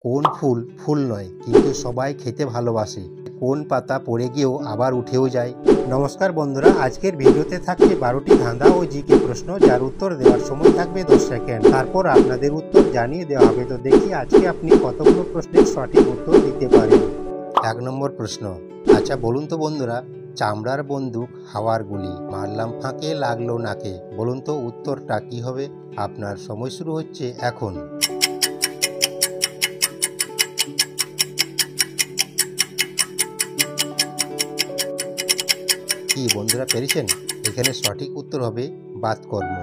কোন ফুল ফুল নয় কিন্তু সবাই খেতে ভালোবাসে? কোন পাতা পড়ে গিয়েও আবার উঠেও যায়? নমস্কার বন্ধুরা, আজকের ভিডিওতে থাকছে 12টি ধাঁধা ও জিকে প্রশ্ন, যার উত্তর দেওয়ার সময় থাকবে 10 সেকেন্ড। তারপর আপনাদের উত্তর জানিয়ে দেওয়া হবে। তো দেখি আজকে আপনি কতগুলো প্রশ্নের সঠিক উত্তর দিতে পারেন। 1 নম্বর প্রশ্ন। আচ্ছা বলুন তো বন্ধুরা, চামড়ার বন্দুক হাওয়ার গুলি, মারলাম ফাঁকে লাগলো নাকে, বলুন তো উত্তরটা কি হবে? আপনার সময় শুরু হচ্ছে এখন। কি বন্ধুরা পেরেছেন? এখানে সঠিক উত্তর হবে বাতকর্ম।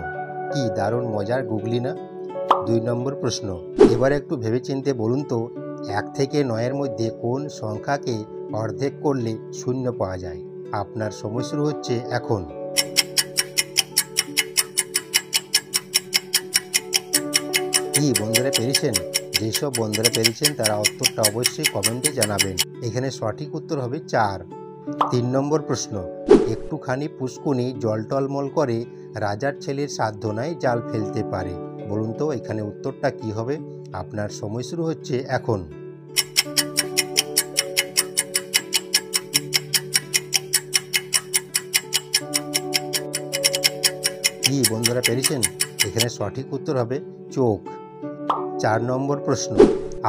কি দারুণ মজার গুগলি না? 2 নম্বর প্রশ্ন। এবার একটু ভেবেচিন্তে বলুন তো, 1 থেকে 9-এর মধ্যে কোন সংখ্যাকে অর্ধেক করলে শূন্য পাওয়া যায়? আপনার সময় শুরু হচ্ছে এখন। কি বন্ধুরা পেরেছেন? যেসব বন্ধুরা পেরেছেন তারা উত্তরটা অবশ্যই কমেন্টে জানাবেন। এখানে সঠিক উত্তর হবে 4। 3 নম্বর প্রশ্ন। একটুখানি পুষ্কুনি জল টলমল করে, রাজার ছেলের সাধ্য নাই জাল ফেলতে পারে, বলুন তো এখানে উত্তরটা কি হবে? আপনার সময় শুরু হচ্ছে এখন। কি বন্ধুরা পেরেছেন? এখানে সঠিক উত্তর হবে চোখ। 4 নম্বর প্রশ্ন।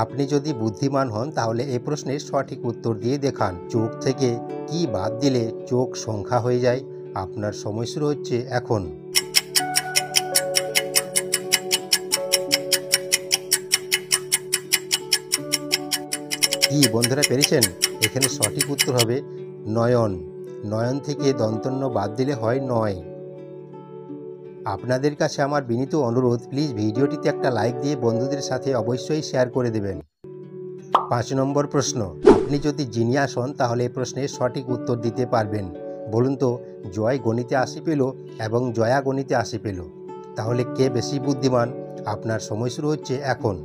আপনি যদি বুদ্ধিমান হন তাহলে এই প্রশ্নের সঠিক উত্তর দিয়ে দেখান। চোখ থেকে কি বাদ দিলে চোখ সংখ্যা হয়ে যায়? আপনার সময় শুরু হচ্ছে এখন। কি বন্ধুরা পেরেছেন? এখানে সঠিক উত্তর হবে নয়ন। নয়ন থেকে দন্তন্য বাদ দিলে হয় নয়। আপনাদের কাছে আমার বিনীত অনুরোধ, প্লিজ ভিডিওটিতে একটা লাইক দিয়ে বন্ধুদের সাথে অবশ্যই শেয়ার করে দেবেন। 5 নম্বর প্রশ্ন। আপনি যদি জিনিয়াস হন তাহলে এই প্রশ্নের সঠিক উত্তর দিতে পারবেন। বলুন তো, জয় গণিতে 80 পেল এবং জয়া গণিতে 80 পেল, তাহলে কে বেশি বুদ্ধিমান? আপনার সময় শুরু হচ্ছে এখন।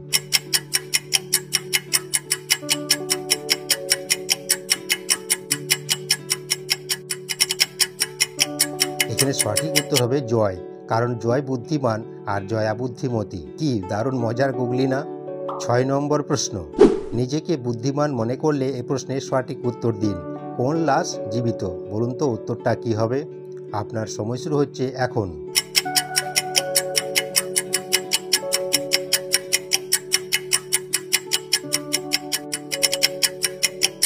এখানে সঠিক উত্তর হবে জয়, কারণ জয় বুদ্ধিমান আর জয়া বুদ্ধিমতী। কি দারুণ মজার গুগলি না? 6 নম্বর প্রশ্ন। নিজেকে বুদ্ধিমান মনে করলে এই প্রশ্নের সঠিক উত্তর দিন। কোন লাশ জীবিত? বলুন তো উত্তরটা কি হবে? আপনার সময় শুরু হচ্ছে এখন।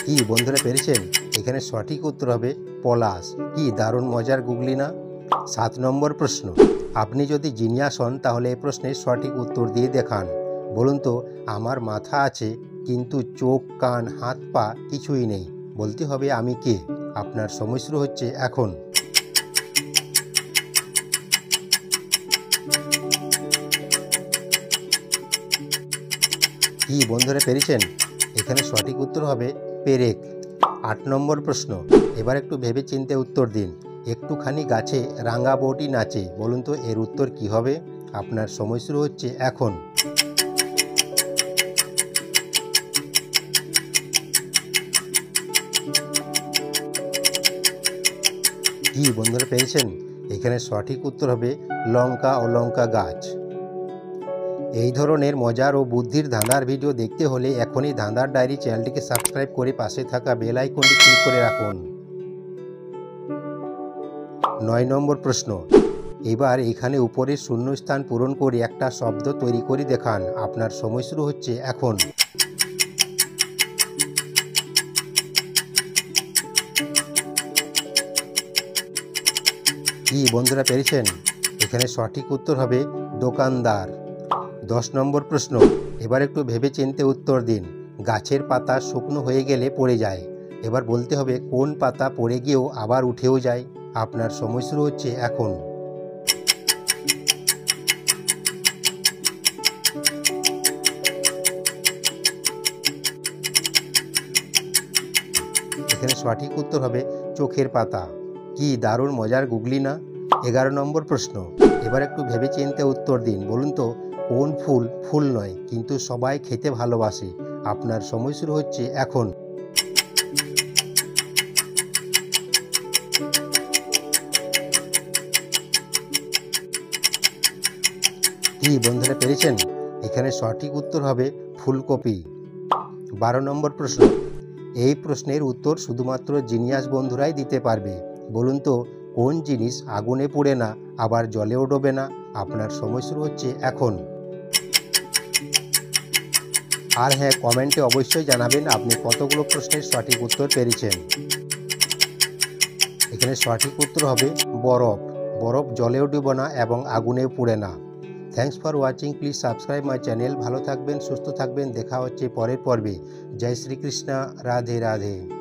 কি বন্ধুরা পেরেছেন? এখানে সঠিক উত্তর হবে পলাশ। কি দারুণ মজার গুগলি না? 7 নম্বর প্রশ্ন। আপনি যদি জিনিয়াস হন তাহলে এই প্রশ্নের সঠিক উত্তর দিয়ে দেখান। বলুন তো, আমার মাথা আছে কিন্তু চোখ কান হাত পা কিছুই নেই, বলতে হবে আমি কে? আপনার সময় শুরু হচ্ছে এখন। কি বন্ধুরা পেরেছেন? এখানে সঠিক উত্তর হবে পেরেক। 8 নম্বর প্রশ্ন। এবার একটু ভেবে চিন্তে উত্তর দিন। একটুখানি গাছে রাঙা বউটি নাচে, বলুন তো এর উত্তর কি হবে? আপনার সময় শুরু হচ্ছে এখন। কি বন্ধুরা পেয়েছেন? এখানে সঠিক উত্তর হবে লঙ্কা ও লঙ্কা গাছ। এই ধরনের মজার ও বুদ্ধির ধাঁধার ভিডিও দেখতে হলে এখনই ধাঁধার ডায়েরি চ্যানেলটিকে সাবস্ক্রাইব করে পাশে থাকা বেল আইকনটি ক্লিক করে রাখুন। 9 নম্বর প্রশ্ন। এবার এখানে উপরের শূন্যস্থান পূরণ করে একটা শব্দ তৈরি করে দেখান। আপনার সময় শুরু হচ্ছে এখন। কি বন্ধুরা পেরেছেন? এখানে সঠিক উত্তর হবে দোকানদার। 10 নম্বর প্রশ্ন। এবার একটু ভেবে চিন্তে উত্তর দিন। গাছের পাতা শুকনো হয়ে গেলে পড়ে যায়, এবার বলতে হবে কোন পাতা পড়ে গিয়েও আবার উঠেও যায়? আপনার সময় শুরু হচ্ছে এখন। এখানে সঠিক উত্তর হবে চোখের পাতা। কি দারুণ মজার গুগলি না? 11 নম্বর প্রশ্ন। এবার একটু ভেবে চিন্তে উত্তর দিন। বলুন তো, কোন ফুল ফুল নয় কিন্তু সবাই খেতে ভালোবাসে? আপনার সময় শুরু হচ্ছে এখন। কি বন্ধুরা পেরেছেন? এখানে সঠিক উত্তর হবে ফুলকপি। 12 নম্বর প্রশ্ন, এই প্রশ্নের উত্তর শুধুমাত্র জিনিয়াস বন্ধুরাই দিতে পারবে। বলুন তো কোন জিনিস আগুনে পুড়ে না আবার জলেও ডোবে না? আপনার সময় শুরু হচ্ছে এখন। আর হ্যাঁ, কমেন্টে অবশ্যই জানাবেন আপনি কতগুলো প্রশ্নের সঠিক উত্তর পেরেছেন। এখানে সঠিক উত্তর হবে বরফ। বরফ জলেও ডুবে না এবং আগুনেও পুড়ে না। Thanks for watching, please subscribe my channel. ভালো থাকবেন, সুস্থ থাকবেন, দেখা হচ্ছে পরের পর্বে। জয় শ্রীকৃষ্ণ, রাধে রাধে।